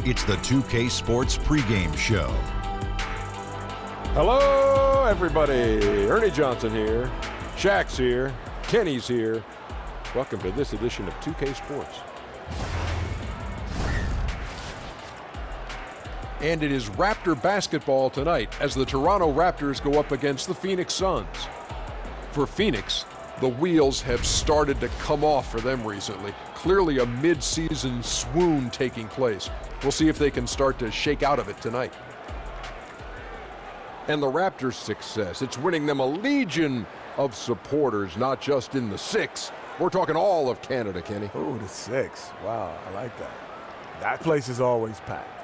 It's the 2K Sports pregame show. Hello, everybody. Ernie Johnson here. Shaq's here. Kenny's here. Welcome to this edition of 2K Sports. And it is Raptor basketball tonight as the Toronto Raptors go up against the Phoenix Suns. For Phoenix, the wheels have started to come off for them recently. Clearly a mid-season swoon taking place. We'll see if they can start to shake out of it tonight. And the Raptors' success, it's winning them a legion of supporters, not just in the six. We're talking all of Canada, Kenny. Ooh, the six. Wow, I like that. That place is always packed.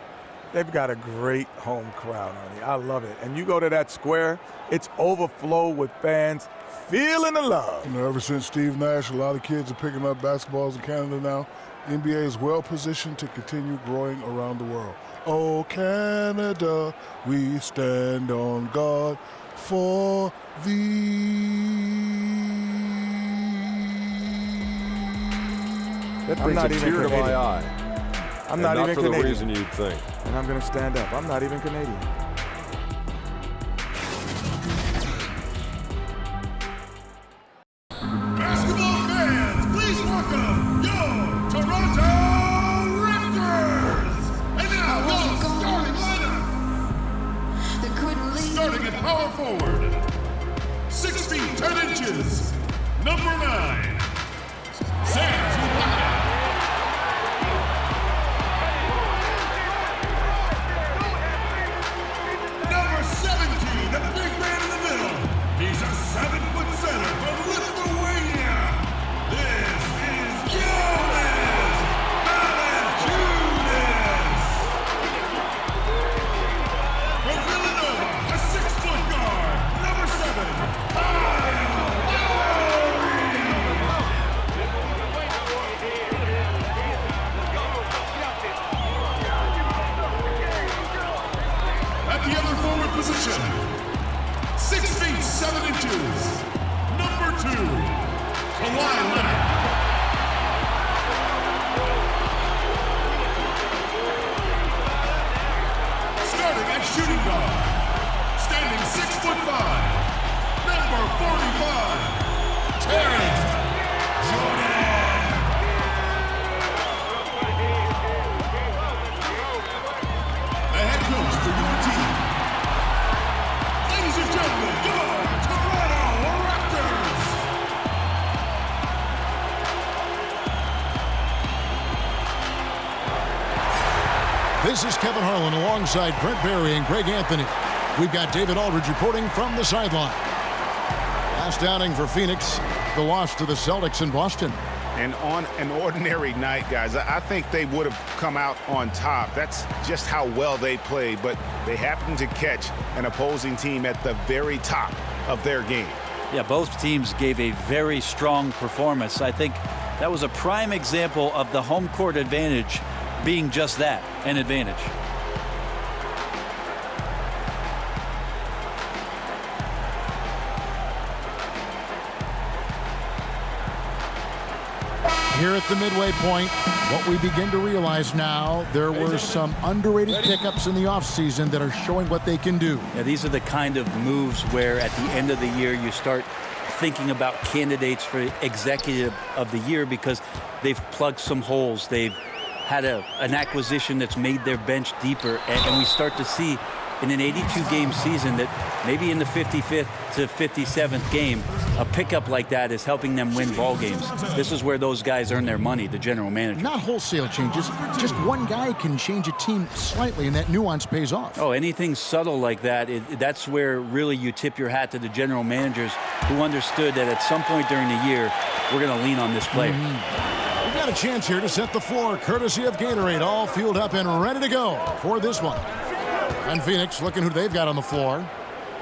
They've got a great home crowd, Ernie. I love it. And you go to that square, it's overflow with fans feeling the love. You know, ever since Steve Nash, a lot of kids are picking up basketballs in Canada now. The NBA is well positioned to continue growing around the world. Oh, Canada, we stand on guard for thee. That brings a tear to my eye. I'm not even Canadian. Not for the reason you'd think. And I'm going to stand up. I'm not even Canadian. Basketball fans, please welcome your Toronto Raptors! And now, your starting lineup. Starting at power forward, 6 feet 10 inches, number 9, Sam. Number 17, the big man in the middle. He's a 7-foot center from Lithuania. This is Jonas Valanciunas. From Villanova, a 6-foot guard, number 7, Kyle Lowry. At the other forward position, 6 feet 7 inches, number 2, Kawhi Leonard. Starting at shooting guard, standing 6'5", number 45, Terrence Jordan. The head coach for your team. Ladies and gentlemen, your Toronto Raptors! This is Kevin Harlan alongside Brent Barry and Greg Anthony. We've got David Aldridge reporting from the sideline. Last outing for Phoenix, the loss to the Celtics in Boston. And on an ordinary night, guys, I think they would have come out on top. That's just how well they played, but they happened to catch an opposing team at the very top of their game. Yeah, both teams gave a very strong performance. I think that was a prime example of the home court advantage being just that, an advantage. Here at the midway point, what we begin to realize now, there were some underrated pickups in the offseason that are showing what they can do. Yeah, these are the kind of moves where at the end of the year you start thinking about candidates for executive of the year because they've plugged some holes. They've had an acquisition that's made their bench deeper, and we start to see in an 82-game season that maybe in the 55th to 57th game, a pickup like that is helping them win ball games. This is where those guys earn their money, the general manager. Not wholesale changes. Just one guy can change a team slightly, and that nuance pays off. Oh, anything subtle like that, that's where really you tip your hat to the general managers who understood that at some point during the year, we're going to lean on this player. We've got a chance here to set the floor, courtesy of Gatorade, all fueled up and ready to go for this one. And Phoenix looking who they've got on the floor.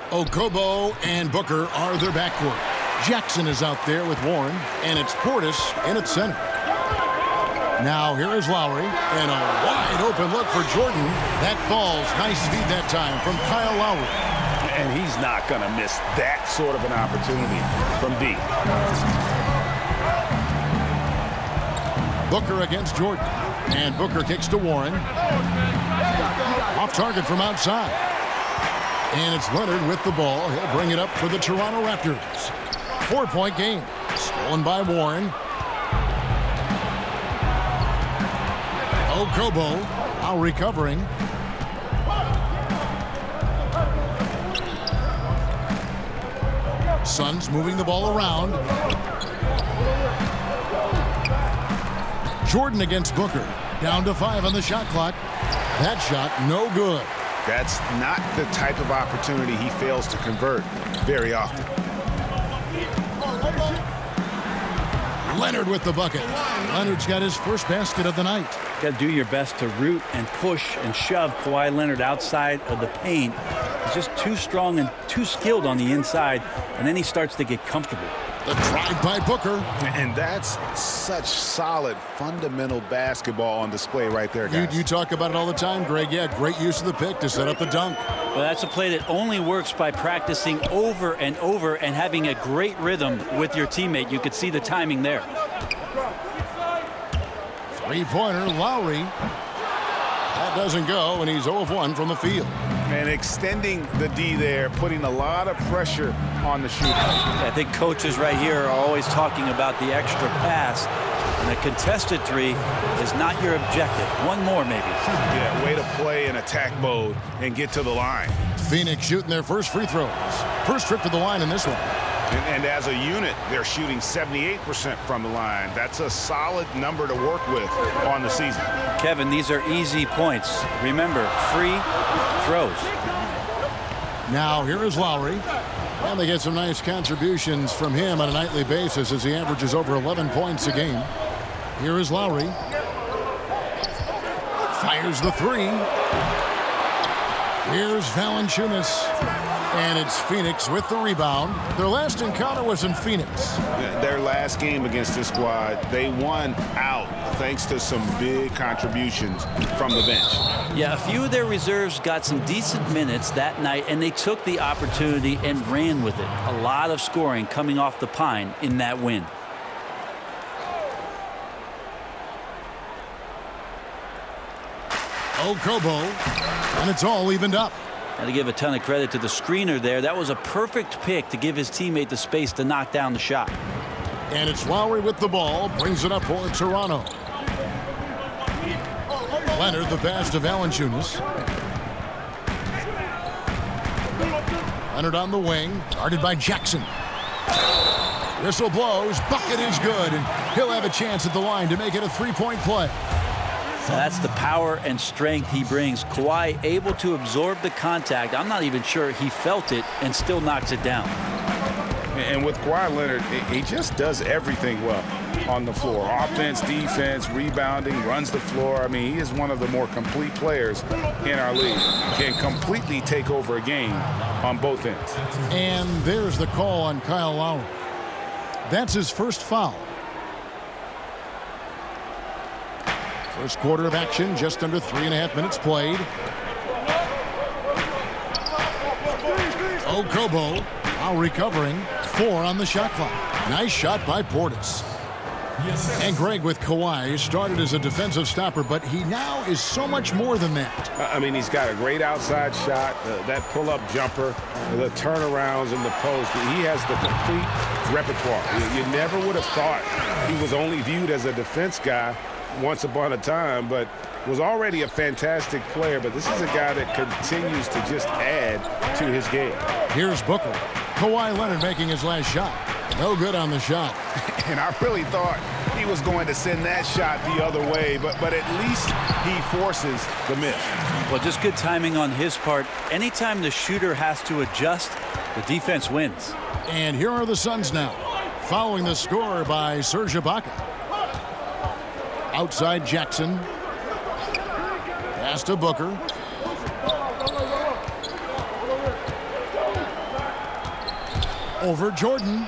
Okobo and Booker are their backcourt. Jackson is out there with Warren, and it's Portis in at center. Now here is Lowry, and a wide open look for Jordan. That falls. Nice feed that time from Kyle Lowry. And he's not going to miss that sort of an opportunity from deep. Booker against Jordan. And Booker kicks to Warren. Off target from outside. And it's Leonard with the ball. He'll bring it up for the Toronto Raptors. 4-point game. Stolen by Warren. Okobo now recovering. Suns moving the ball around. Jordan against Booker. Down to 5 on the shot clock. That shot no good. That's not the type of opportunity he fails to convert very often. Leonard with the bucket. Leonard's got his first basket of the night. Got to do your best to root and push and shove Kawhi Leonard outside of the paint. He's just too strong and too skilled on the inside, and then he starts to get comfortable. The drive by Booker. And that's such solid, fundamental basketball on display right there, guys. You talk about it all the time, Greg. Yeah, great use of the pick to set up the dunk. Well, that's a play that only works by practicing over and over and having a great rhythm with your teammate. You could see the timing there. Three-pointer, Lowry. That doesn't go, and he's 0 of 1 from the field. And extending the D there, putting a lot of pressure on the shooter. I think coaches right here are always talking about the extra pass. And a contested three is not your objective. One more, maybe. Yeah, way to play in attack mode and get to the line. Phoenix shooting their first free throws. First trip to the line in this one. And as a unit, they're shooting 78% from the line. That's a solid number to work with on the season. Kevin, these are easy points. Remember, free throws. Now, here is Lowry. And they get some nice contributions from him on a nightly basis as he averages over 11 points a game. Here is Lowry. Fires the three. Here's Valanciunas. And it's Phoenix with the rebound. Their last encounter was in Phoenix. Their last game against this squad, they won out thanks to some big contributions from the bench. Yeah, a few of their reserves got some decent minutes that night, and they took the opportunity and ran with it. A lot of scoring coming off the pine in that win. Okobo, and it's all evened up. Got to give a ton of credit to the screener there. That was a perfect pick to give his teammate the space to knock down the shot. And it's Lowry with the ball. Brings it up for Toronto. Leonard, the pass to Valanciunas. Leonard on the wing. Guarded by Jackson. Whistle blows. Bucket is good. And he'll have a chance at the line to make it a three-point play. So that's the power and strength he brings. Kawhi able to absorb the contact. I'm not even sure he felt it and still knocks it down. And with Kawhi Leonard, he just does everything well on the floor. Offense, defense, rebounding, runs the floor. I mean, he is one of the more complete players in our league. Can completely take over a game on both ends. And there's the call on Kyle Lowry. That's his first foul. First quarter of action, just under 3.5 minutes played. Okobo now recovering. 4 on the shot clock. Nice shot by Portis. And Greg, with Kawhi, started as a defensive stopper, but he now is so much more than that. I mean, he's got a great outside shot, that pull-up jumper, the turnarounds in the post. He has the complete repertoire. You never would have thought he was only viewed as a defense guy once upon a time, but was already a fantastic player. But this is a guy that continues to just add to his game. Here's Booker. Kawhi Leonard making his last shot. No good on the shot. And I really thought he was going to send that shot the other way, but at least he forces the miss. Well, just good timing on his part. Anytime the shooter has to adjust, the defense wins. And here are the Suns now, following the score by Serge Ibaka. Outside Jackson. Pass to Booker. Over Jordan.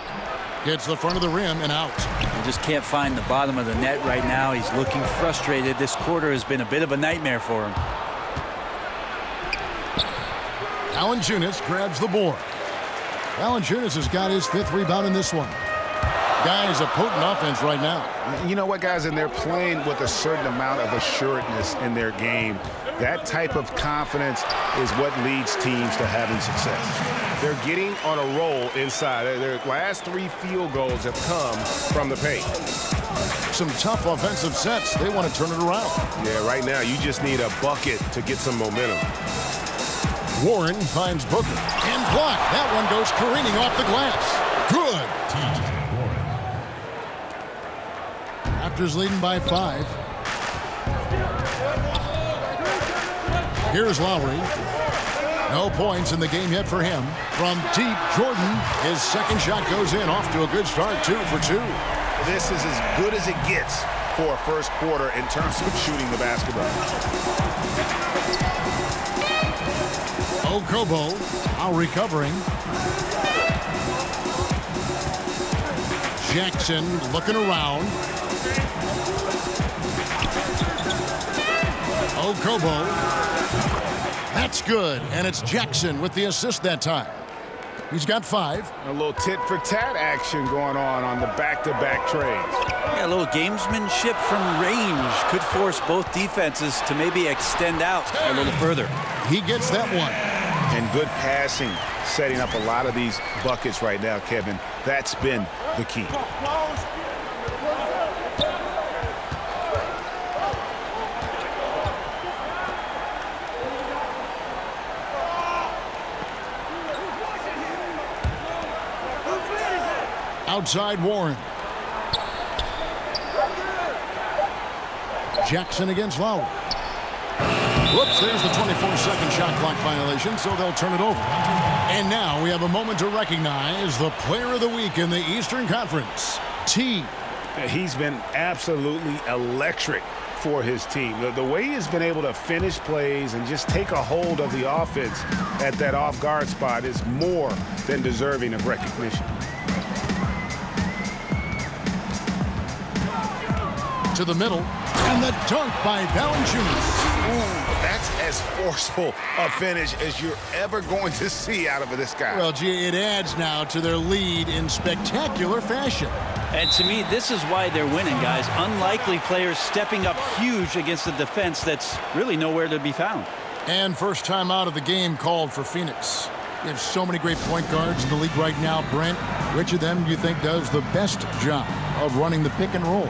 Gets the front of the rim and out. He just can't find the bottom of the net right now. He's looking frustrated. This quarter has been a bit of a nightmare for him. Valanciunas grabs the board. Valanciunas has got his 5th rebound in this one. guy is a potent offense right now. You know what, guys? And they're playing with a certain amount of assuredness in their game. That type of confidence is what leads teams to having success. They're getting on a roll inside. Their last 3 field goals have come from the paint. Some tough offensive sets. They want to turn it around. Yeah, right now you just need a bucket to get some momentum. Warren finds Booker. And blocked. That one goes careening off the glass. Good. Raptors leading by 5. Here's Lowry. No points in the game yet for him. From deep, Jordan. His second shot goes in. Off to a good start. 2 for 2. This is as good as it gets for a first quarter in terms of shooting the basketball. Okobo now recovering. Jackson looking around. Okobo. That's good. And it's Jackson with the assist that time. He's got 5. A little tit-for-tat action going on the back-to-back trades. Yeah, a little gamesmanship from range could force both defenses to maybe extend out a little further. He gets that one. And good passing, setting up a lot of these buckets right now, Kevin. That's been the key. Outside Warren. Jackson against Lowry. Whoops, there's the 24-second shot clock violation, so they'll turn it over. And now we have a moment to recognize the player of the week in the Eastern Conference, T. He's been absolutely electric for his team. The way he has been able to finish plays and just take a hold of the offense at that off-guard spot is more than deserving of recognition. To the middle, and the dunk by Valanciunas. That's as forceful a finish as you're ever going to see out of this guy. Well, gee, it adds now to their lead in spectacular fashion. And to me, this is why they're winning, guys. Unlikely players stepping up huge against a defense that's really nowhere to be found. And first time out of the game called for Phoenix. We have so many great point guards in the league right now, Brent. Which of them do you think does the best job of running the pick and roll?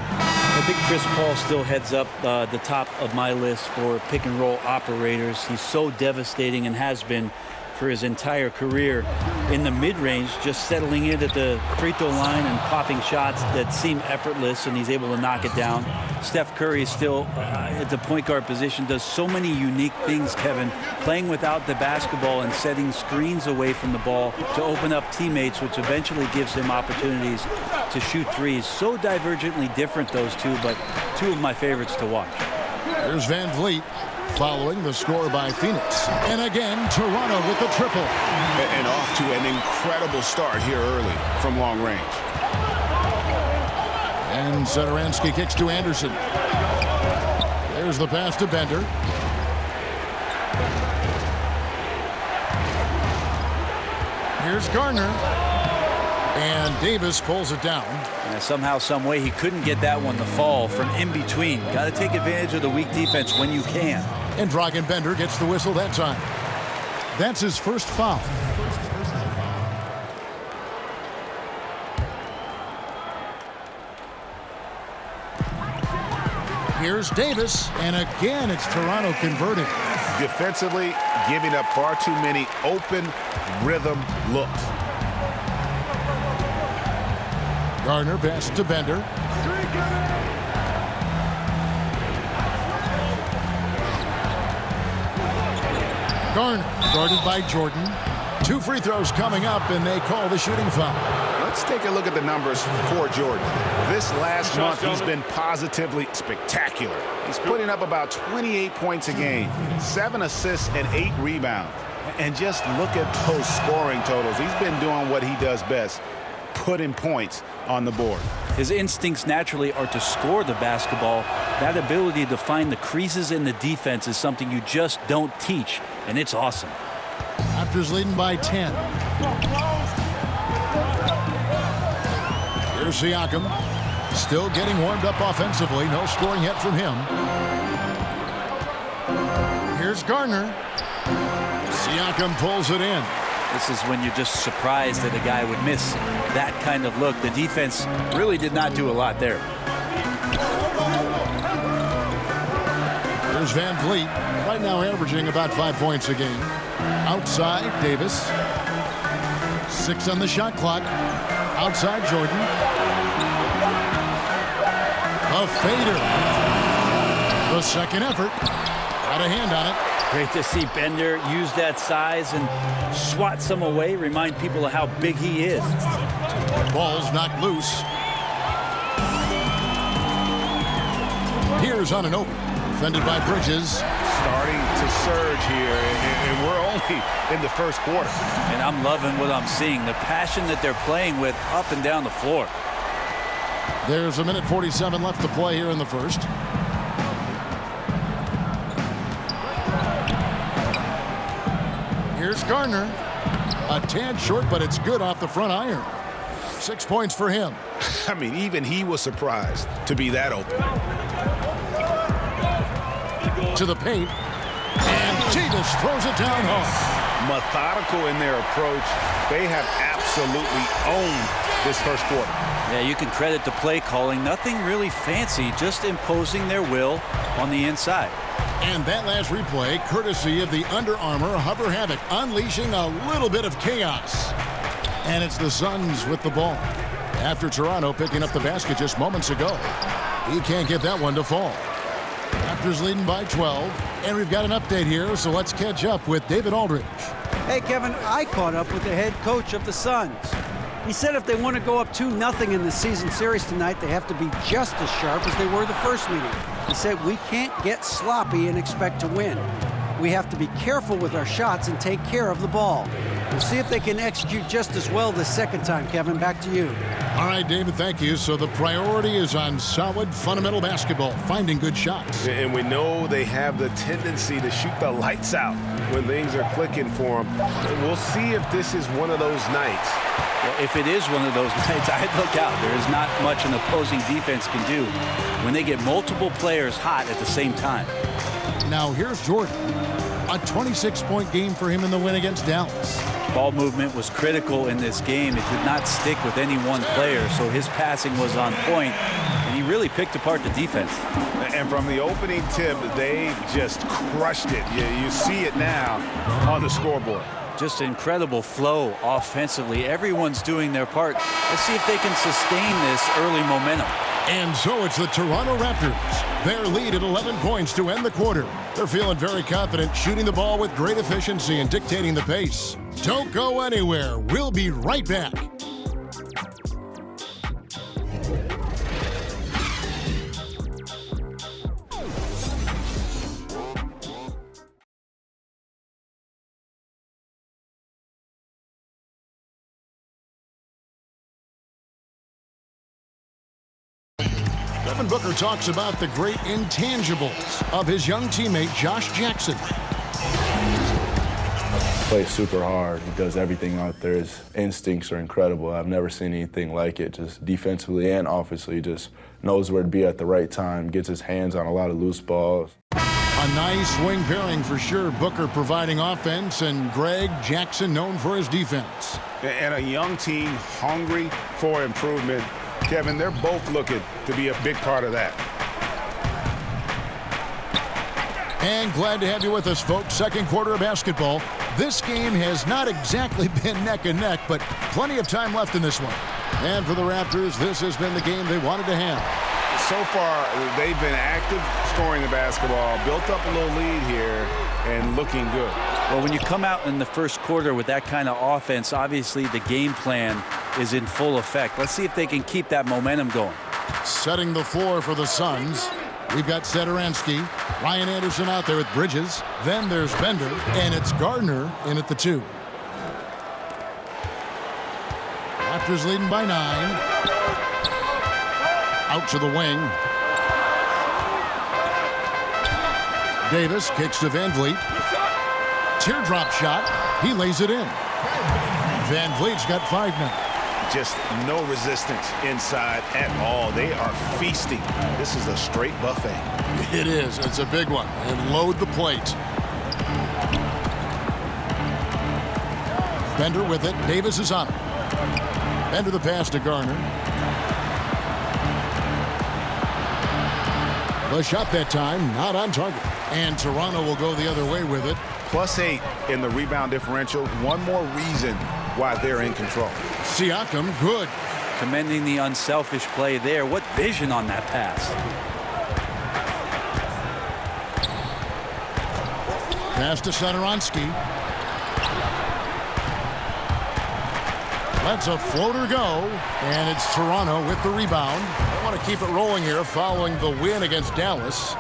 I think Chris Paul still heads up the top of my list for pick and roll operators. He's so devastating and has been for his entire career in the mid-range, just settling in at the free throw line and popping shots that seem effortless, and he's able to knock it down. Steph Curry is still at the point guard position, does so many unique things, Kevin, playing without the basketball and setting screens away from the ball to open up teammates, which eventually gives him opportunities to shoot threes. So divergently different, those two, but two of my favorites to watch. Here's Van Vliet following the score by Phoenix. And again, Toronto with the triple. And off to an incredible start here early from long range. And Satoransky kicks to Anderson. There's the pass to Bender. Here's Garner. And Davis pulls it down. And somehow, some way, he couldn't get that one to fall from in between. Got to take advantage of the weak defense when you can. And Dragan Bender gets the whistle that time. That's his first foul. Here's Davis, and again it's Toronto converting. Defensively, giving up far too many open rhythm looks. Garner pass to Bender. Garner guarded by Jordan. 2 free throws coming up, and they call the shooting foul. Let's take a look at the numbers for Jordan. This last month, he's been positively spectacular. He's putting up about 28 points a game, 7 assists and 8 rebounds. And just look at those scoring totals. He's been doing what he does best, putting points on the board. His instincts naturally are to score the basketball. That ability to find the creases in the defense is something you just don't teach, and it's awesome. Raptors leading by 10. Here's Siakam. Still getting warmed up offensively. No scoring yet from him. Here's Garner. Siakam pulls it in. This is when you're just surprised that a guy would miss that kind of look. The defense really did not do a lot there. Here's Van Vliet. Right now averaging about 5 points a game. Outside, Davis. 6 on the shot clock. Outside, Jordan. A fader. The second effort. Had a hand on it. Great to see Bender use that size and swat some away. Remind people of how big he is. Ball's knocked loose. Here's on an open. Defended by Bridges. Starting to surge here, and we're only in the first quarter. And I'm loving what I'm seeing. The passion that they're playing with up and down the floor. There's a minute 47 left to play here in the first. Here's Garner. A tad short, but it's good off the front iron. 6 points for him. I mean, even he was surprised to be that open. To the paint. And Davis throws it down hard. Methodical in their approach. They have absolutely owned this first quarter. Yeah, you can credit the play calling. Nothing really fancy, just imposing their will on the inside. And that last replay, courtesy of the Under Armour Hover Havoc, unleashing a little bit of chaos. And it's the Suns with the ball. After Toronto picking up the basket just moments ago. He can't get that one to fall. Raptors leading by 12. And we've got an update here, so let's catch up with David Aldridge. Hey, Kevin, I caught up with the head coach of the Suns. He said if they want to go up 2-0 in the season series tonight, they have to be just as sharp as they were the first meeting. He said we can't get sloppy and expect to win. We have to be careful with our shots and take care of the ball. We'll see if they can execute just as well this second time, Kevin. Back to you. All right, David, thank you. So the priority is on solid, fundamental basketball, finding good shots. And we know they have the tendency to shoot the lights out when things are clicking for them. We'll see if this is one of those nights. Well, if it is one of those nights, I'd look out. There is not much an opposing defense can do when they get multiple players hot at the same time. Now here's Jordan. A 26-point game for him in the win against Dallas. Ball movement was critical in this game. It did not stick with any one player, so his passing was on point, and he really picked apart the defense. And from the opening tip, they just crushed it. You see it now on the scoreboard. Just incredible flow offensively. Everyone's doing their part. Let's see if they can sustain this early momentum. And so it's the Toronto Raptors. Their lead at 11 points to end the quarter. They're feeling very confident, shooting the ball with great efficiency and dictating the pace. Don't go anywhere. We'll be right back. Devin Booker talks about the great intangibles of his young teammate, Josh Jackson. Plays super hard. He does everything out there. His instincts are incredible. I've never seen anything like it. Just defensively and offensively, just knows where to be at the right time, gets his hands on a lot of loose balls. A nice wing pairing for sure. Booker providing offense and Greg Jackson known for his defense. And a young team hungry for improvement. Kevin, they're both looking to be a big part of that. And glad to have you with us, folks. Second quarter of basketball. This game has not exactly been neck and neck, but plenty of time left in this one. And for the Raptors, this has been the game they wanted to have. So far, they've been active scoring the basketball, built up a little lead here, and looking good. Well, when you come out in the first quarter with that kind of offense, obviously the game plan is in full effect. Let's see if they can keep that momentum going. Setting the floor for the Suns. We've got Satoransky, Ryan Anderson out there with Bridges. Then there's Bender, and it's Gardner in at the 2. Raptors leading by 9. Out to the wing. Davis kicks to Van Vliet. Teardrop shot. He lays it in. Van Vliet's got 5 now. Just no resistance inside at all. They are feasting. This is a straight buffet. It is. It's a big one. And load the plate. Bender with it. Davis is on it. Bender the pass to Garner. The shot that time, not on target. And Toronto will go the other way with it. +8 in the rebound differential. One more reason why they're in control. Siakam, good. Commending the unselfish play there. What vision on that pass. Pass to Satoransky. Lets a floater go, and it's Toronto with the rebound. They want to keep it rolling here following the win against Dallas.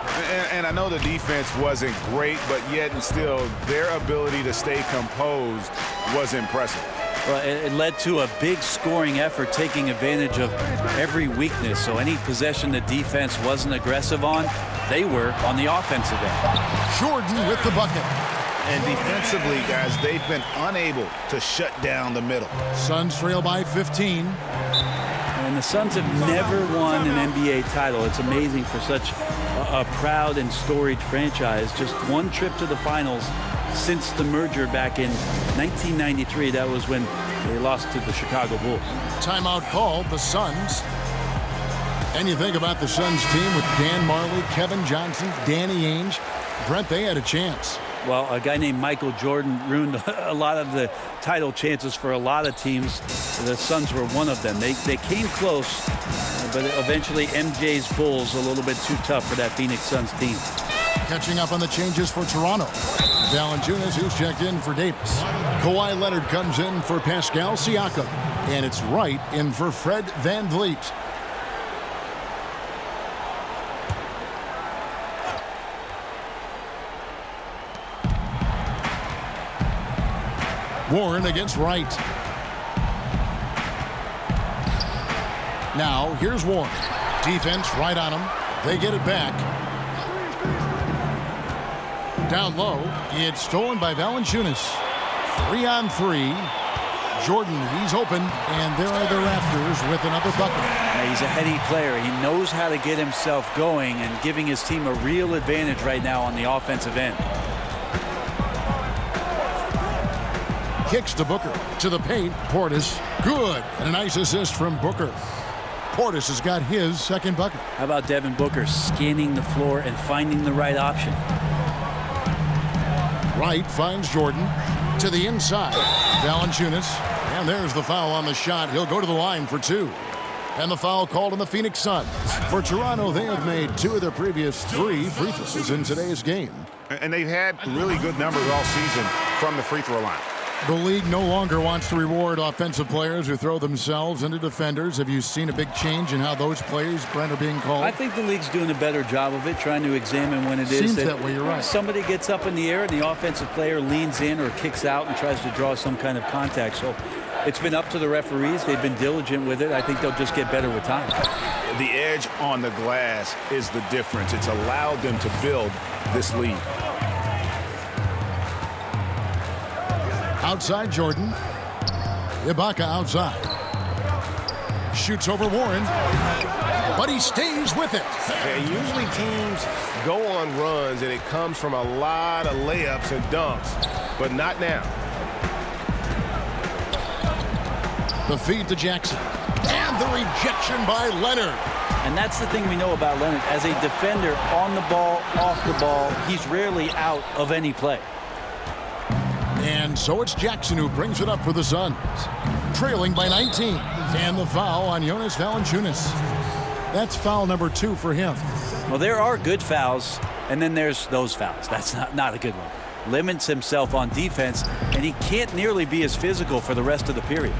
And I know the defense wasn't great, but yet and still their ability to stay composed was impressive. Well, it led to a big scoring effort, taking advantage of every weakness. So any possession the defense wasn't aggressive on, they were on the offensive end. Jordan with the bucket. And defensively, guys, they've been unable to shut down the middle. Suns trail by 15. And the Suns have never won an NBA title. It's amazing for such a proud and storied franchise. Just one trip to the finals since the merger back in 1993. That was when they lost to the Chicago Bulls. Timeout called, the Suns. And you think about the Suns team with Dan Marley, Kevin Johnson, Danny Ainge. Brent, they had a chance. Well, a guy named Michael Jordan ruined a lot of the title chances for a lot of teams. The Suns were one of them. They came close, but eventually MJ's Bulls a little bit too tough for that Phoenix Suns team. Catching up on the changes for Toronto. Valanciunas, who's checked in for Davis. Kawhi Leonard comes in for Pascal Siakam. And it's Wright in for Fred VanVleet. Warren against Wright. Now, here's Warren. Defense right on him. They get it back. Down low. It's stolen by Valanciunas. 3-on-3. Jordan, he's open, and there are the Raptors with another bucket. Now, he's a heady player. He knows how to get himself going and giving his team a real advantage right now on the offensive end. Kicks to Booker. To the paint. Portis. Good. And a nice assist from Booker. Portis has got his second bucket. How about Devin Booker scanning the floor and finding the right option? Wright finds Jordan. To the inside. Valanciunas. And there's the foul on the shot. He'll go to the line for 2. And the foul called on the Phoenix Suns. For Toronto, they have made 2 of their previous 3 free throws in today's game. And they've had really good numbers all season from the free throw line. The league no longer wants to reward offensive players who throw themselves into defenders. Have you seen a big change in how those players, Brent, are being called? I think the league's doing a better job of it, trying to examine when it is. Seems that way, you're right. Somebody gets up in the air and the offensive player leans in or kicks out and tries to draw some kind of contact. So it's been up to the referees. They've been diligent with it. I think they'll just get better with time. The edge on the glass is the difference. It's allowed them to build this lead. Outside Jordan. Ibaka outside. Shoots over Warren. But he stays with it. And usually teams go on runs and it comes from a lot of layups and dunks, but not now. The feed to Jackson. And the rejection by Leonard. And that's the thing we know about Leonard. As a defender, on the ball, off the ball, he's rarely out of any play. And so it's Jackson who brings it up for the Suns. Trailing by 19. And the foul on Jonas Valanciunas. That's foul number 2 for him. Well, there are good fouls, and then there's those fouls. That's not a good one. Limits himself on defense, and he can't nearly be as physical for the rest of the period.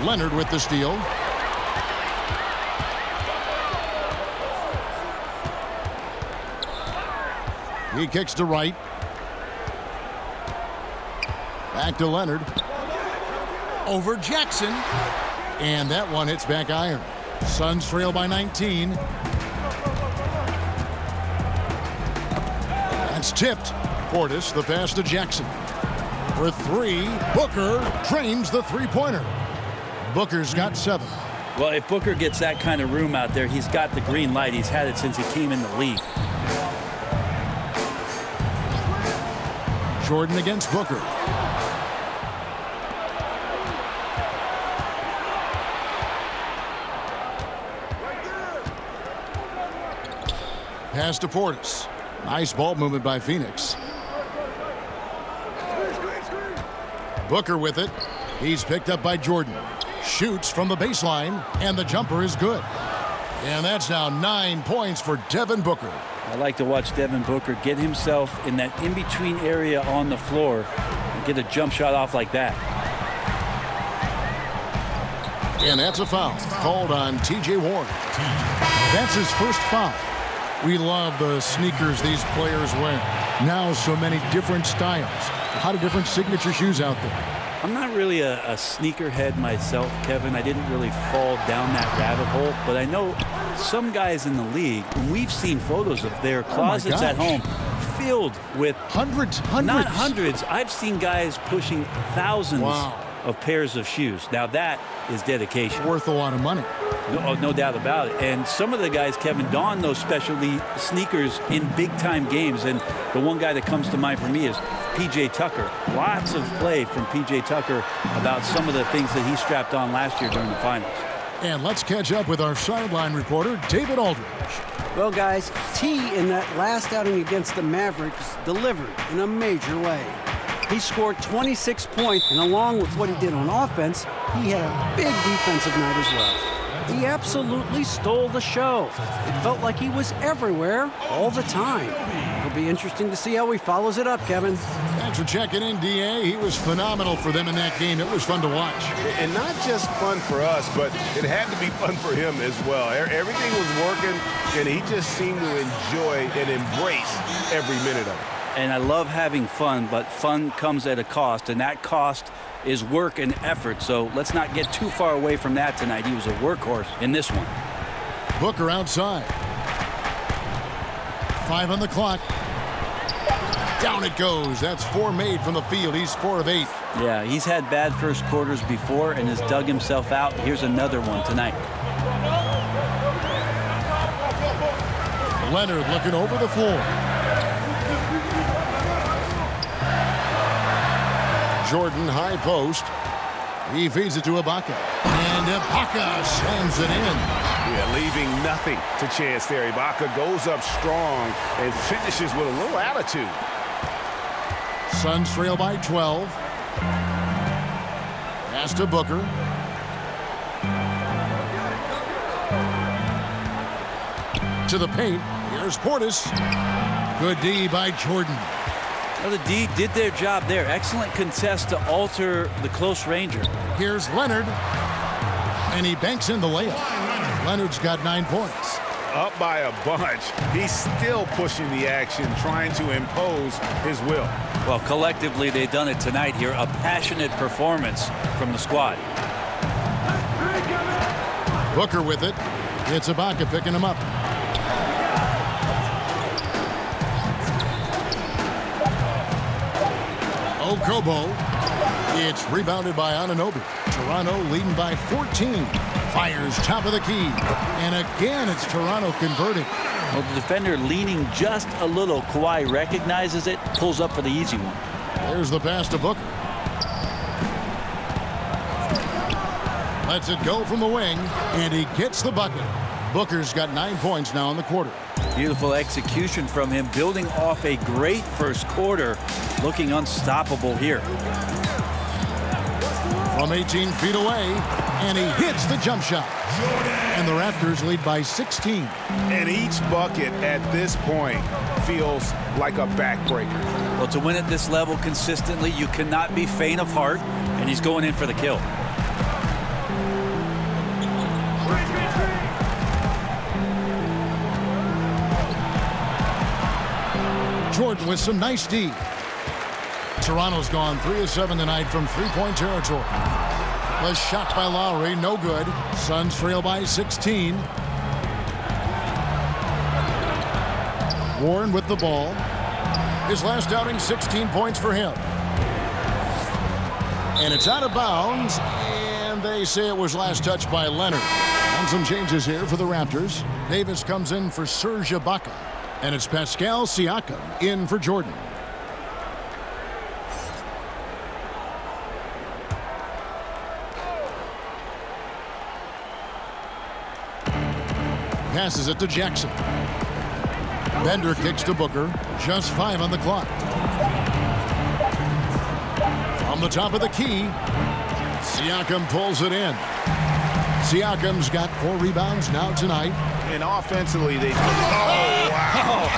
Leonard with the steal. He kicks to Wright. Back to Leonard. Over Jackson. And that one hits back iron. Suns trail by 19. That's tipped. Portis, the pass to Jackson. For 3, Booker drains the three-pointer. Booker's got 7. Well, if Booker gets that kind of room out there, he's got the green light. He's had it since he came in the league. Jordan against Booker. Pass to Portis. Nice ball movement by Phoenix. Booker with it. He's picked up by Jordan. Shoots from the baseline, and the jumper is good. And that's now 9 points for Devin Booker. I like to watch Devin Booker get himself in that in-between area on the floor and get a jump shot off like that. And that's a foul called on T.J. Warren. That's his first foul. We love the sneakers these players wear. Now so many different styles. A lot of different signature shoes out there. I'm not really a sneakerhead myself, Kevin. I didn't really fall down that rabbit hole, but I know some guys in the league, we've seen photos of their closets at home filled with hundreds. Not hundreds. I've seen guys pushing thousands of pairs of shoes. Now that is dedication. Worth a lot of money. No doubt about it. And some of the guys, Kevin, don those specialty sneakers in big-time games. And the one guy that comes to mind for me is P.J. Tucker. Lots of play from P.J. Tucker about some of the things that he strapped on last year during the finals. And let's catch up with our sideline reporter, David Aldridge. Well, guys, T in that last outing against the Mavericks delivered in a major way. He scored 26 points, and along with what he did on offense, he had a big defensive night as well. He absolutely stole the show. It felt like he was everywhere all the time. It'll be interesting to see how he follows it up, Kevin. Thanks for checking in, D.A. He was phenomenal for them in that game. It was fun to watch. And not just fun for us, but it had to be fun for him as well. Everything was working, and he just seemed to enjoy and embrace every minute of it. And I love having fun, but fun comes at a cost, and that cost is work and effort. So let's not get too far away from that tonight. He was a workhorse in this one. Booker outside. 5 on the clock. Down it goes. That's 4 made from the field. He's 4 of 8. Yeah, he's had bad first quarters before and has dug himself out. Here's another one tonight. Leonard looking over the floor. Jordan high post. He feeds it to Ibaka. And Ibaka slams it in. Yeah, leaving nothing to chance there. Ibaka goes up strong and finishes with a little attitude. Suns trail by 12. Pass to Booker. To the paint. Here's Portis. Good D by Jordan. Well, the D did their job there. Excellent contest to alter the close ranger. Here's Leonard. And he banks in the layup. Leonard's got 9 points. Up by a bunch. He's still pushing the action, trying to impose his will. Well, collectively, they've done it tonight here. A passionate performance from the squad. Booker with it. It's Ibaka picking him up. Okobo. It's rebounded by Anunoby. Toronto leading by 14. Fires top of the key. And again, it's Toronto converting. Well, the defender leaning just a little. Kawhi recognizes it, pulls up for the easy one. There's the pass to Booker. Lets it go from the wing, and he gets the bucket. Booker's got 9 points now in the quarter. Beautiful execution from him, building off a great first quarter, looking unstoppable here. From 18 feet away, and he hits the jump shot. And the Raptors lead by 16. And each bucket at this point feels like a backbreaker. Well, to win at this level consistently, you cannot be faint of heart, and he's going in for the kill. Jordan with some nice D. Toronto's gone 3 of 7 tonight from three-point territory. Was shot by Lowry, no good. Suns trail by 16. Warren with the ball. His last outing, 16 points for him. And it's out of bounds, and And they say it was last touched by Leonard. And some changes here for the Raptors. Davis comes in for Serge Ibaka. And it's Pascal Siakam in for Jordan. Passes it to Jackson. Bender kicks to Booker. Just 5 on the clock. From the top of the key, Siakam pulls it in. Siakam's got 4 rebounds now tonight. And offensively, they... Oh, wow.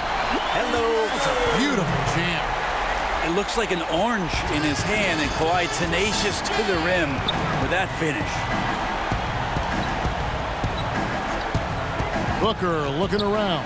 Hello. It's a beautiful jam. It looks like an orange in his hand, and Kawhi tenacious to the rim with that finish. Booker looking around.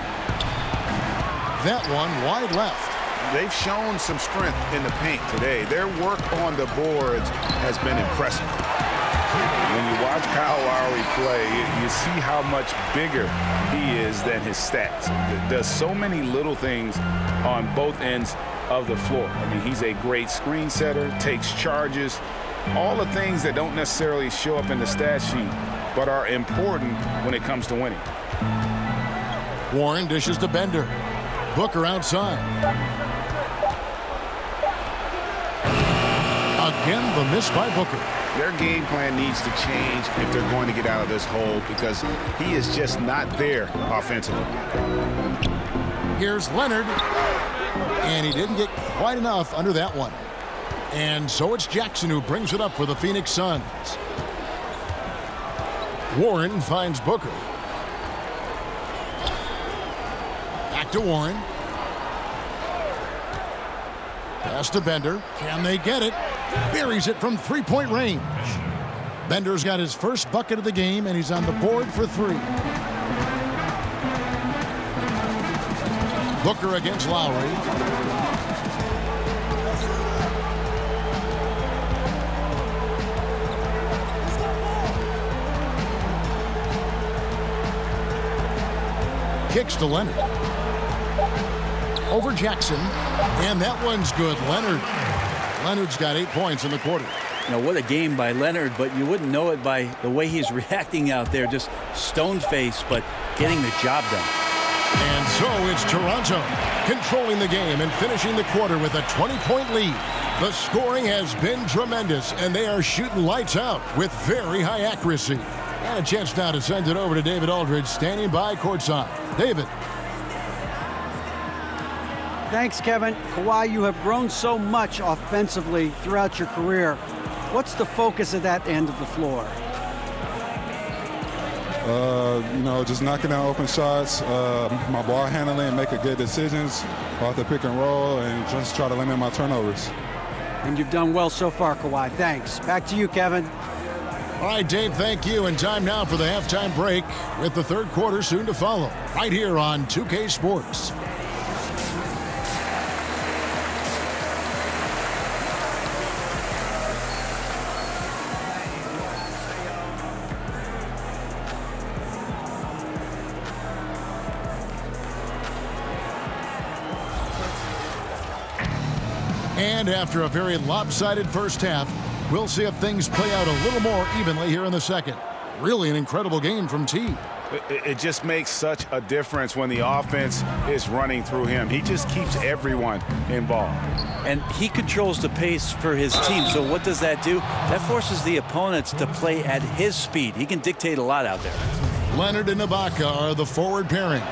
That one wide left. They've shown some strength in the paint today. Their work on the boards has been impressive. When you watch Kyle Lowry play, you see how much bigger he is than his stats. Does so many little things on both ends of the floor. I mean, he's a great screen setter, takes charges, all the things that don't necessarily show up in the stat sheet, but are important when it comes to winning. Warren dishes to Bender. Booker outside. Again, the miss by Booker. Their game plan needs to change if they're going to get out of this hole, because he is just not there offensively. Here's Leonard. And he didn't get quite enough under that one. And so it's Jackson who brings it up for the Phoenix Suns. Warren finds Booker. Back to Warren. Pass to Bender. Can they get it? Buries it from 3-point range. Bender's got his first bucket of the game, and he's on the board for 3. Booker against Lowry. Kicks to Leonard. Over Jackson. And that one's good. Leonard's got 8 points in the quarter. You know, what a game by Leonard, but you wouldn't know it by the way he's reacting out there. Just stone-faced, but getting the job done. And so it's Toronto controlling the game and finishing the quarter with a 20-point lead. The scoring has been tremendous, and they are shooting lights out with very high accuracy. And a chance now to send it over to David Aldridge, standing by courtside. David. Thanks, Kevin. Kawhi, you have grown so much offensively throughout your career. What's the focus of that end of the floor? Just knocking down open shots, my ball handling, making good decisions off the pick and roll, and just try to limit my turnovers. And you've done well so far, Kawhi. Thanks. Back to you, Kevin. All right, Dave, thank you. And time now for the halftime break with the third quarter soon to follow right here on 2K Sports. And after a very lopsided first half, we'll see if things play out a little more evenly here in the second. Really an incredible game from T. It just makes such a difference when the offense is running through him. He just keeps everyone involved. And he controls the pace for his team. So what does that do? That forces the opponents to play at his speed. He can dictate a lot out there. Leonard and Ibaka are the forward pairing.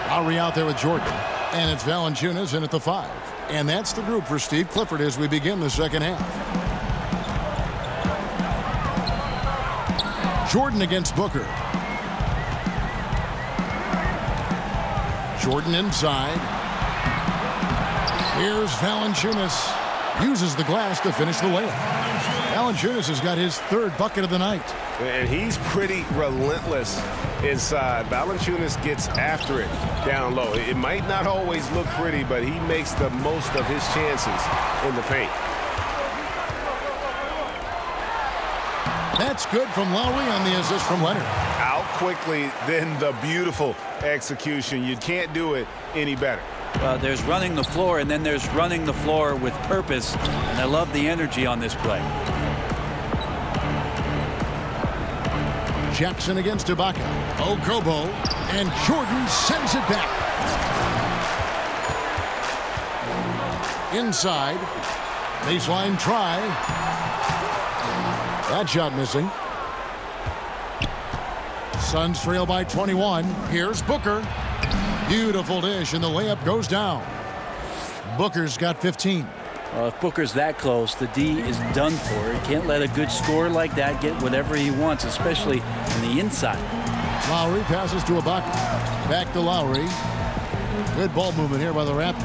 Lowry out there with Jordan. And it's Valanciunas in at the 5. And that's the group for Steve Clifford as we begin the second half. Jordan against Booker. Jordan inside. Here's Valanciunas. Uses the glass to finish the layup. Valanciunas has got his 3rd bucket of the night. And he's pretty relentless inside. Valanciunas gets after it down low. It might not always look pretty, but he makes the most of his chances in the paint. That's good from Lowry on the assist from Leonard. Out quickly, then the beautiful execution. You can't do it any better. There's running the floor, and then there's running the floor with purpose. And I love the energy on this play. Jackson against Ibaka. Okobo, and Jordan sends it back. Inside. Baseline try. That shot missing. Suns trail by 21. Here's Booker. Beautiful dish, and the layup goes down. Booker's got 15. Well, if Booker's that close, the D is done for. He can't let a good scorer like that get whatever he wants, especially on the inside. Lowry passes to Ibaka. Back to Lowry. Good ball movement here by the Raptors.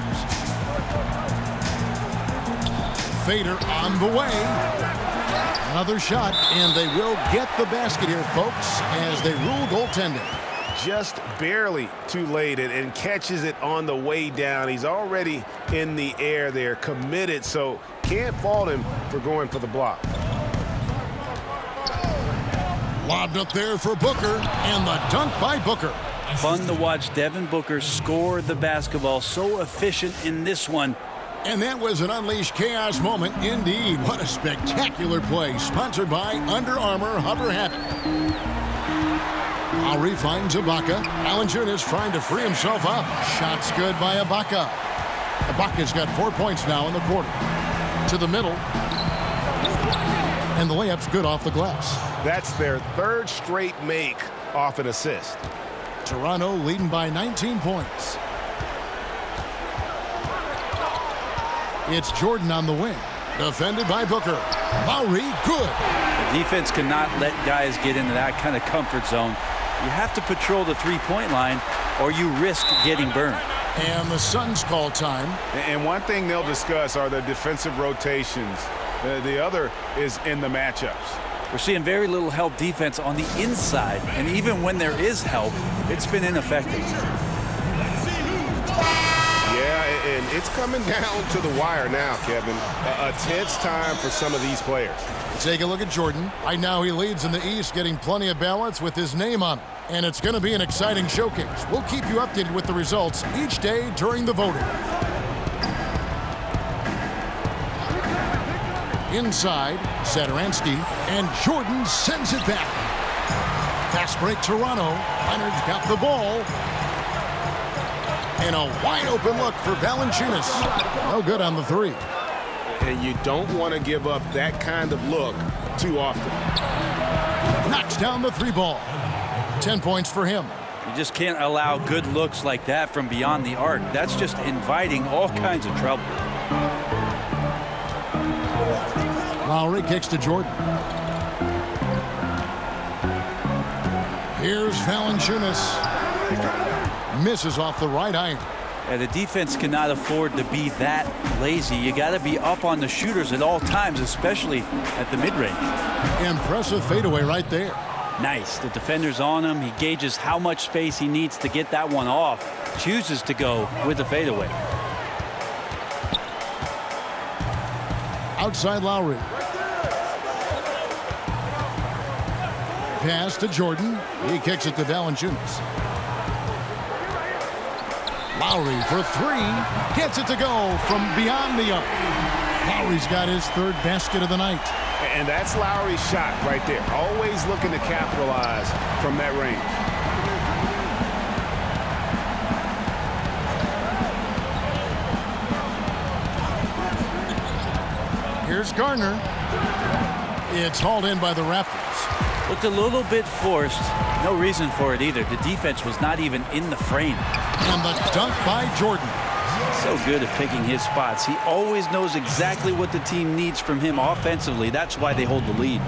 Fader on the way. Another shot, and they will get the basket here, folks, as they rule goaltending. Just barely too late and catches it on the way down. He's already in the air there, committed, so can't fault him for going for the block. Lobbed up there for Booker, and the dunk by Booker. Fun to watch Devin Booker score the basketball. So efficient in this one. And that was an unleashed chaos moment indeed. What a spectacular play. Sponsored by Under Armour Hover Habit. Lowry finds Ibaka. Valanciunas trying to free himself up. Shots good by Ibaka. Ibaka's got 4 points now in the quarter. To the middle. And the layup's good off the glass. That's their third straight make off an assist. Toronto leading by 19 points. It's Jordan on the wing. Defended by Booker. Lowry, good. The defense cannot let guys get into that kind of comfort zone. You have to patrol the three-point line or you risk getting burned. And the Suns call time. And one thing they'll discuss are the defensive rotations. The other is in the matchups. We're seeing very little help defense on the inside. And even when there is help, it's been ineffective. Yeah, and it's coming down to the wire now, Kevin. A tense time for some of these players. Take a look at Jordan. Right now he leads in the East, getting plenty of ballots with his name on it. And it's going to be an exciting showcase. We'll keep you updated with the results each day during the voting. Inside, Satoransky, and Jordan sends it back. Fast break Toronto. Leonard's got the ball. And a wide open look for Valanciunas. No good on the three. And you don't want to give up that kind of look too often. Knocks down the three ball. 10 points for him. You just can't allow good looks like that from beyond the arc. That's just inviting all kinds of trouble. Lowry kicks to Jordan. Here's Valanciunas. Misses off the right iron. Yeah, the defense cannot afford to be that lazy. You got to be up on the shooters at all times, especially at the mid-range. Impressive fadeaway right there. Nice. The defender's on him. He gauges how much space he needs to get that one off. Chooses to go with the fadeaway. Outside Lowry. Pass to Jordan. He kicks it to Valanciunas. Lowry for three. Gets it to go from beyond the arc. Lowry's got his third basket of the night. And that's Lowry's shot right there. Always looking to capitalize from that range. Here's Garner. It's hauled in by the Raptors. Looked a little bit forced. No reason for it either. The defense was not even in the frame. And the dunk by Jordan. So good at picking his spots. He always knows exactly what the team needs from him offensively. That's why they hold the lead.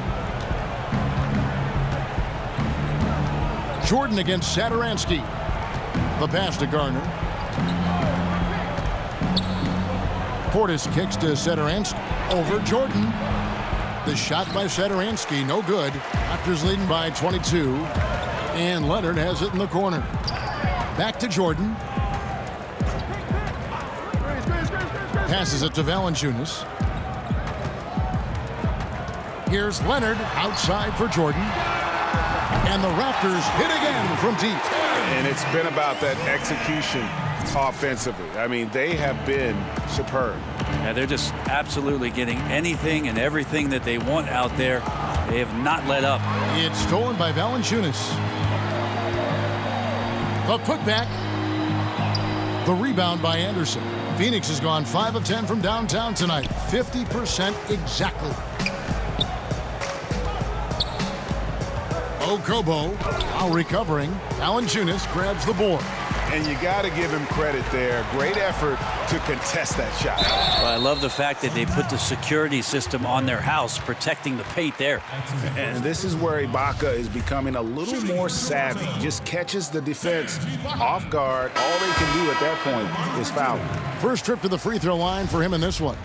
Jordan against Satoransky. The pass to Garner. Portis kicks to Satoransky. Over Jordan. The shot by Satoransky, no good. Raptors leading by 22. And Leonard has it in the corner. Back to Jordan. Passes it to Valanciunas. Here's Leonard outside for Jordan. And the Raptors hit again from deep. And it's been about that execution offensively. I mean, they have been superb. Yeah, they're just absolutely getting anything and everything that they want out there. They have not let up. It's stolen by Valanciunas. The putback. The rebound by Anderson. Phoenix has gone 5 of 10 from downtown tonight. 50% exactly. Okobo while recovering. Valanciunas grabs the board. And you got to give him credit there. Great effort to contest that shot. Well, I love the fact that they put the security system on their house, protecting the paint there. And this is where Ibaka is becoming a little more savvy. Just catches the defense off guard. All they can do at that point is foul. First trip to the free throw line for him in this one.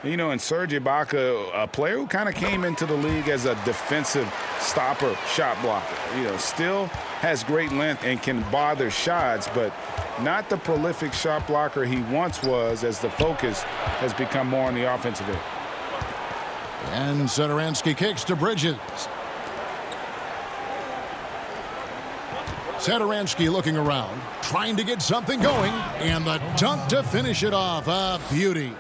You know, and Serge Ibaka, a player who kind of came into the league as a defensive stopper, shot blocker. You know, still has great length and can bother shots, but not the prolific shot blocker he once was, as the focus has become more on the offensive end. And Satoransky kicks to Bridges. Satoransky looking around, trying to get something going, and the dunk to finish it off. A beauty.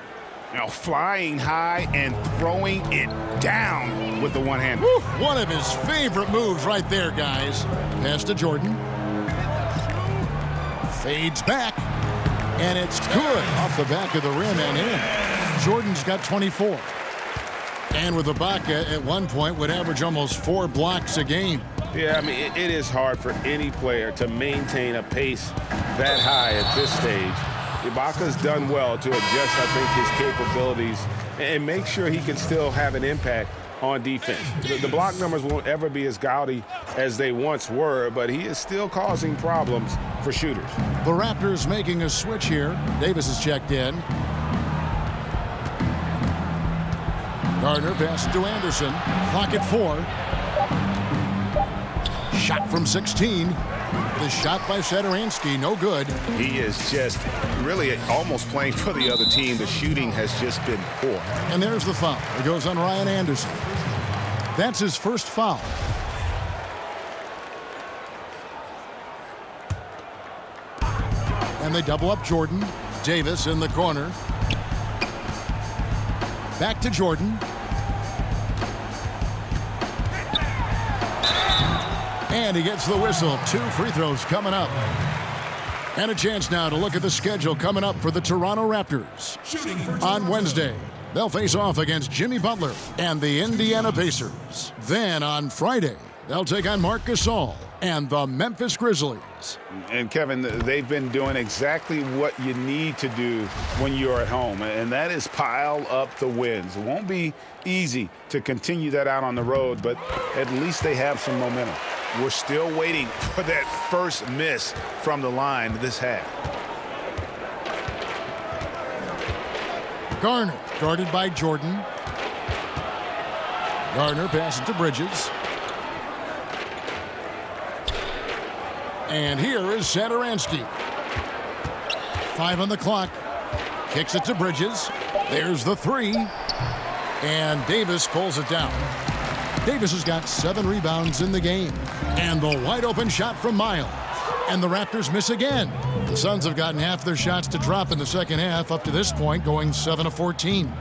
Now flying high and throwing it down with the one hand. Woo, one of his favorite moves right there, guys. Pass to Jordan. Fades back. And it's good off the back of the rim and in. Jordan's got 24. And with Ibaka at one point would average almost 4 blocks a game. Yeah, I mean, it is hard for any player to maintain a pace that high at this stage. Ibaka's done well to adjust, I think, his capabilities and make sure he can still have an impact on defense. The block numbers won't ever be as gaudy as they once were, but he is still causing problems for shooters. The Raptors making a switch here. Davis is checked in. Gardner passes to Anderson. Clock at 4. Shot from 16. The shot by Satoransky, no good. He is just really almost playing for the other team. The shooting has just been poor. And there's the foul. It goes on Ryan Anderson. That's his first foul. And they double up Jordan. Davis in the corner. Back to Jordan. And he gets the whistle. 2 free throws coming up. And a chance now to look at the schedule coming up for the Toronto Raptors. On Wednesday, they'll face off against Jimmy Butler and the Indiana Pacers. Then on Friday, they'll take on Marc Gasol and the Memphis Grizzlies. And Kevin, they've been doing exactly what you need to do when you're at home, and that is pile up the wins. It won't be easy to continue that out on the road, but at least they have some momentum. We're still waiting for that first miss from the line this half. Garner, guarded by Jordan. Garner passes to Bridges. And here is Satoransky. 5 on the clock. Kicks it to Bridges. There's the 3. And Davis pulls it down. Davis has got 7 rebounds in the game. And the wide open shot from Miles. And the Raptors miss again. The Suns have gotten half their shots to drop in the second half up to this point, going 7 of 14.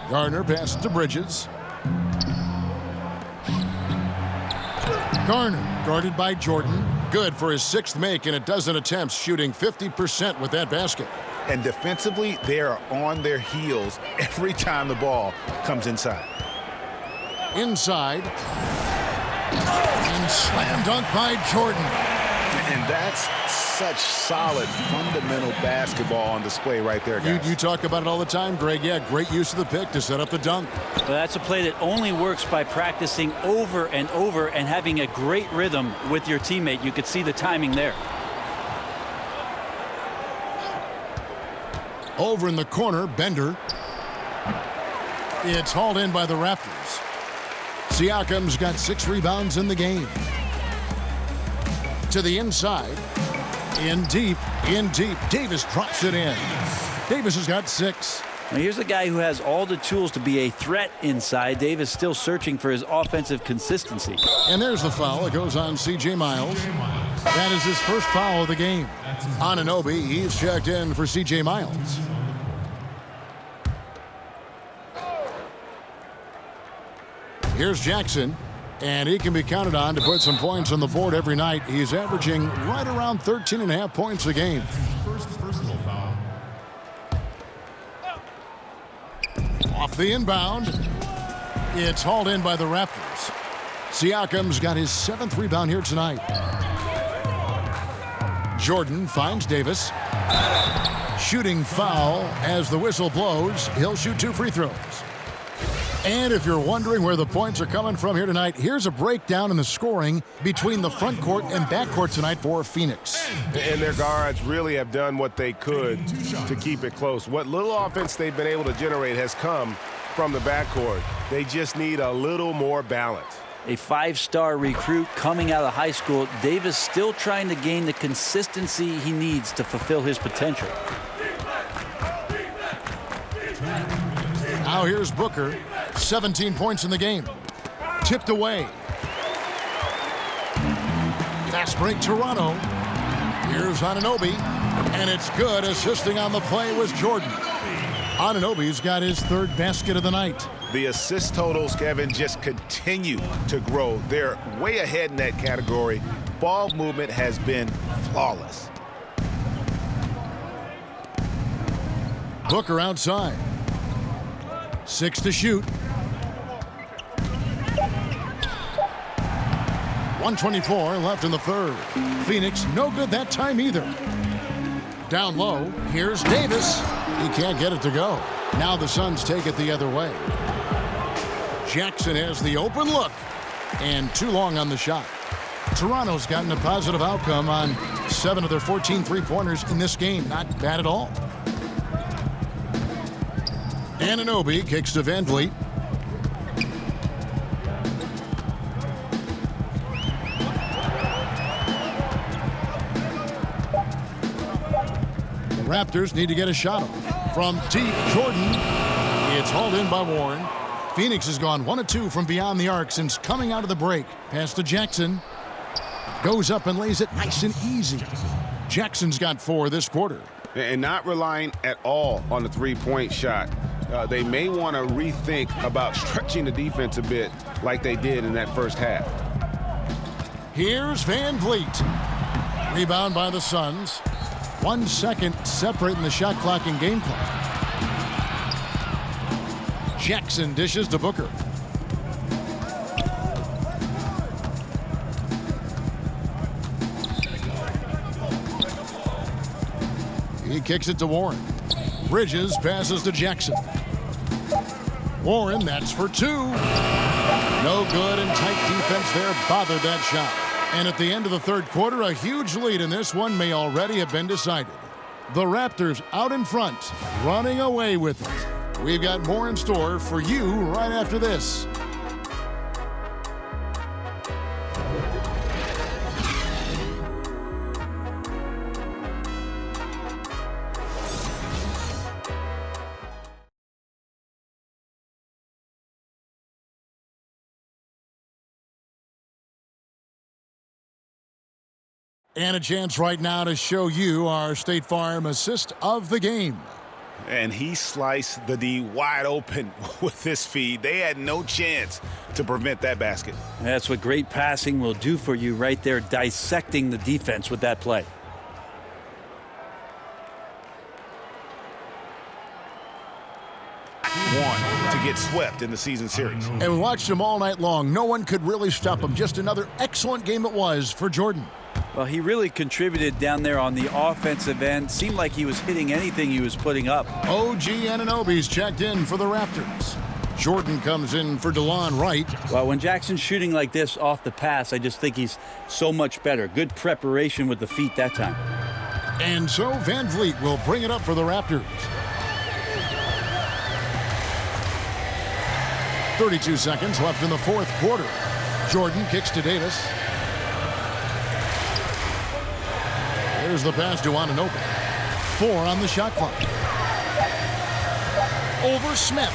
Gardner passes to Bridges. Garner, guarded by Jordan. Good for his 6th make in a dozen attempts, shooting 50% with that basket. And defensively, they are on their heels every time the ball comes inside. Inside. And slam dunk by Jordan. And that's such solid, fundamental basketball on display right there, guys. You talk about it all the time, Greg. Yeah, great use of the pick to set up the dunk. Well, that's a play that only works by practicing over and over and having a great rhythm with your teammate. You could see the timing there. Over in the corner, Bender. It's hauled in by the Raptors. Siakam's got 6 rebounds in the game. To the inside. In deep. Davis drops it in. Davis has got 6. Now here's a guy who has all the tools to be a threat inside. Davis still searching for his offensive consistency. And there's the foul. It goes on C.J. Miles. That is his first foul of the game. Anunoby, he's checked in for C.J. Miles. Here's Jackson, and he can be counted on to put some points on the board every night. He's averaging right around 13.5 points a game. First personal foul. Off the inbound. It's hauled in by the Raptors. Siakam's got his 7th rebound here tonight. Jordan finds Davis. Shooting foul as the whistle blows. He'll shoot 2 free throws. And if you're wondering where the points are coming from here tonight, here's a breakdown in the scoring between the front court and back court tonight for Phoenix. And their guards really have done what they could to keep it close. What little offense they've been able to generate has come from the backcourt. They just need a little more balance. A 5-star recruit coming out of high school, Davis still trying to gain the consistency he needs to fulfill his potential. Now here's Booker. 17 points in the game. Tipped away. Fast break Toronto. Here's Anunoby. And it's good. Assisting on the play was Jordan. Anunoby's got his 3rd basket of the night. The assist totals, Kevin, just continue to grow. They're way ahead in that category. Ball movement has been flawless. Booker outside. 6 to shoot. 1:24 left in the 3rd. Phoenix no good that time either. Down low, here's Davis. He can't get it to go. Now the Suns take it the other way. Jackson has the open look. And too long on the shot. Toronto's gotten a positive outcome on 7 of their 14 three-pointers in this game. Not bad at all. Anunoby kicks to Van Vliet. The Raptors need to get a shot off. From deep, Jordan. It's hauled in by Warren. Phoenix has gone 1 of 2 from beyond the arc since coming out of the break. Pass to Jackson. Goes up and lays it nice and easy. Jackson's got 4 this quarter. And not relying at all on the three-point shot. They may want to rethink about stretching the defense a bit like they did in that first half. Here's Van Vliet. Rebound by the Suns. 1 second separating the shot clock and game clock. Jackson dishes to Booker. He kicks it to Warren. Bridges passes to Jackson. Warren, that's for 2. No good, and tight defense there bothered that shot. And at the end of the 3rd quarter, a huge lead in this one may already have been decided. The Raptors out in front, running away with it. We've got more in store for you right after this. And a chance right now to show you our State Farm assist of the game. And he sliced the D wide open with this feed. They had no chance to prevent that basket. That's what great passing will do for you right there, dissecting the defense with that play. One to get swept in the season series. And we watched him all night long. No one could really stop him. Just another excellent game it was for Jordan. Well, he really contributed down there on the offensive end. Seemed like he was hitting anything he was putting up. OG Anunoby's checked in for the Raptors. Jordan comes in for DeLon Wright. Well, when Jackson's shooting like this off the pass, I just think he's so much better. Good preparation with the feet that time. And so Van Vliet will bring it up for the Raptors. 32 seconds left in the 4th quarter. Jordan kicks to Davis. There's the pass to Anunoby. 4 on the shot clock. Over Smith.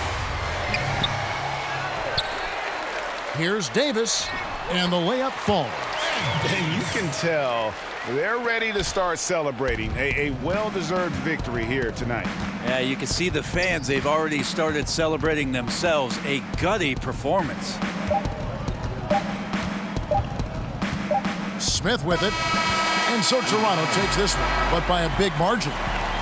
Here's Davis, and the layup falls. And you can tell they're ready to start celebrating a well-deserved victory here tonight. Yeah, you can see the fans. They've already started celebrating themselves. A gutty performance. Smith with it. And so Toronto takes this one, but by a big margin.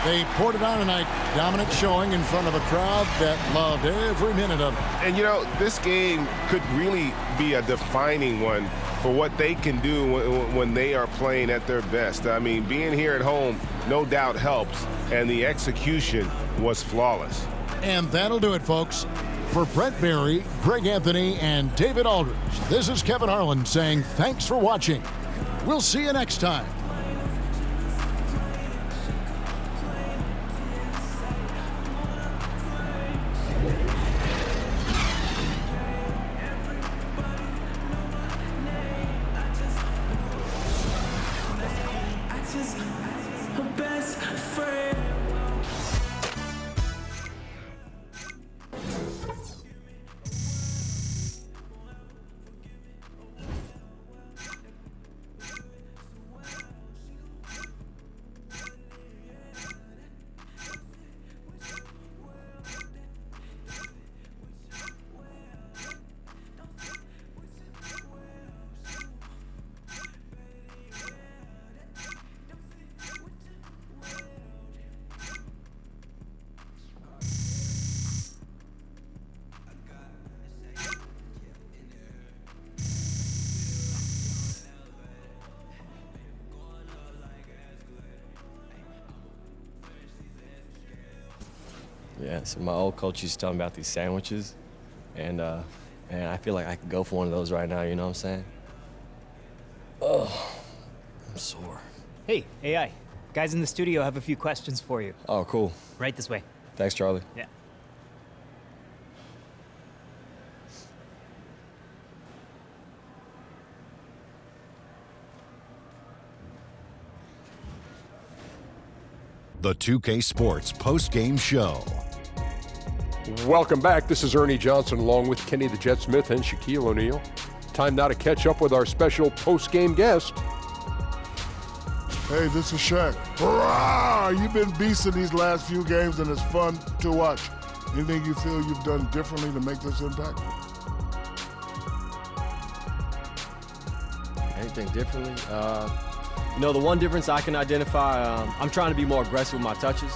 They poured it on tonight. Dominant showing in front of a crowd that loved every minute of it. And, you know, this game could really be a defining one for what they can do when they are playing at their best. I mean, being here at home no doubt helps, and the execution was flawless. And that'll do it, folks. For Brett Berry, Greg Anthony, and David Aldridge, this is Kevin Harlan saying thanks for watching. We'll see you next time. Yeah, so my old coach used to tell me about these sandwiches, and man, I feel like I could go for one of those right now, you know what I'm saying? Oh, I'm sore. Hey, AI. Guys in the studio have a few questions for you. Oh, cool. Right this way. Thanks, Charlie. Yeah. The 2K Sports post-game show. Welcome back. This is Ernie Johnson along with Kenny the Jet Smith and Shaquille O'Neal. Time now to catch up with our special post-game guest. Hey, this is Shaq. Hurrah! You've been beasting these last few games, and it's fun to watch. Anything you feel you've done differently to make this impact? Anything differently? You know, the one difference I can identify, I'm trying to be more aggressive with my touches.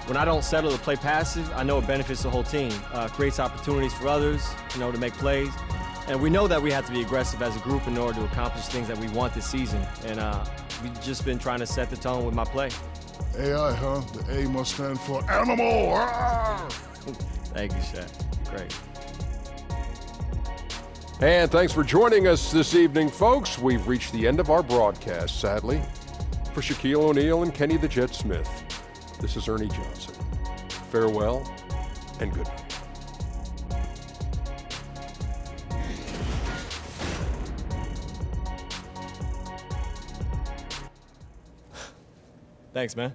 When I don't settle to play passive, I know it benefits the whole team. Creates opportunities for others, you know, to make plays. And we know that we have to be aggressive as a group in order to accomplish things that we want this season. And we've just been trying to set the tone with my play. AI, huh? The A must stand for animal. Thank you, Shaq. Great. And thanks for joining us this evening, folks. We've reached the end of our broadcast, sadly. For Shaquille O'Neal and Kenny the Jet Smith, this is Ernie Johnson. Farewell and good night. Thanks, man.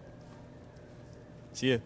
See you.